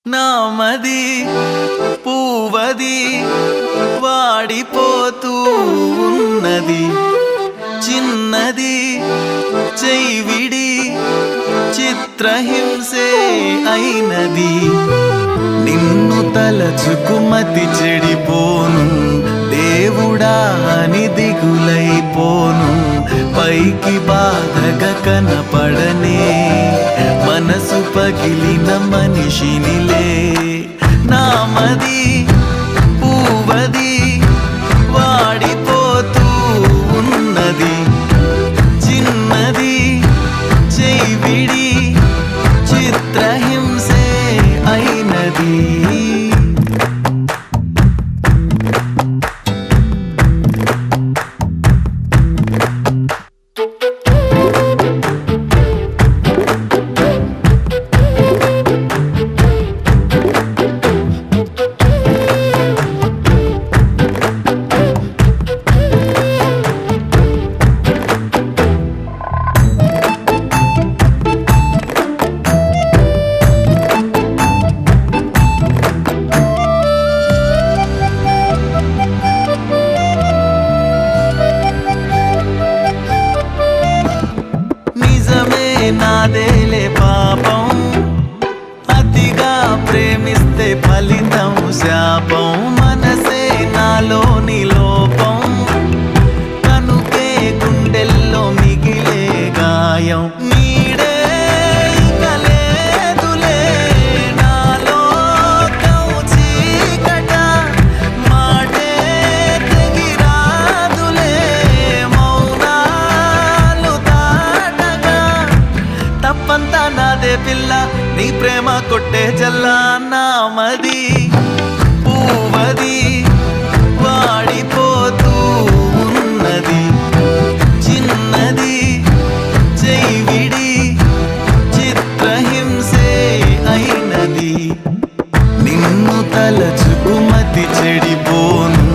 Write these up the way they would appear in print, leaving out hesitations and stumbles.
నామది పూవది వాడిపోతూ ఉన్నది, చిన్నది చైవిడి చిత్రహింసే అయినది. నిన్ను తలచుకుమతి చెడిపోను, దేవుడా అని దిగులైపోను. పైకి బాధగా కనపడనే మనసు పగిలిన మనిషినిలే. నామది పూవది వాడిపోతూ ఉన్నది, చిన్నది చైవిడి చిత్రహింసే అయినది. నాదేలే పాపం, అతిగా ప్రేమిస్తే ఫలితం శాపం. మనసే నాలోని లోపం, కనుకే గుండెల్లో మిగిలే గాయం. నీడే ఇక లేదులే నాలో చీకట, మాటే తెగిరాదులే మౌనాలు దాటగా. తప్పంతా నాదే పిల్ల, నీ ప్రేమ కొట్టే జల్లా. నామది పూవది వాడిపోతూ ఉన్నది, చిన్నది చైవిడి చిత్రహింసే అయినది. నిన్ను తలచుకుమతి చెడిపోను,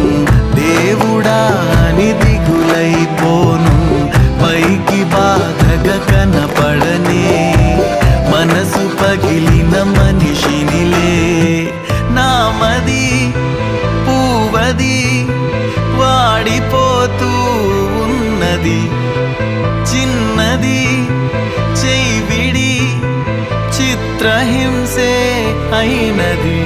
దేవుడా అని దిగులైపోను. పైకి బాధగా కనపడనే మనసు పగిలిన మనిషినిలే. నామది పూవది వాడిపోతూ ఉన్నది, చిన్నది చైవిడి చిత్రహింసే అయినది.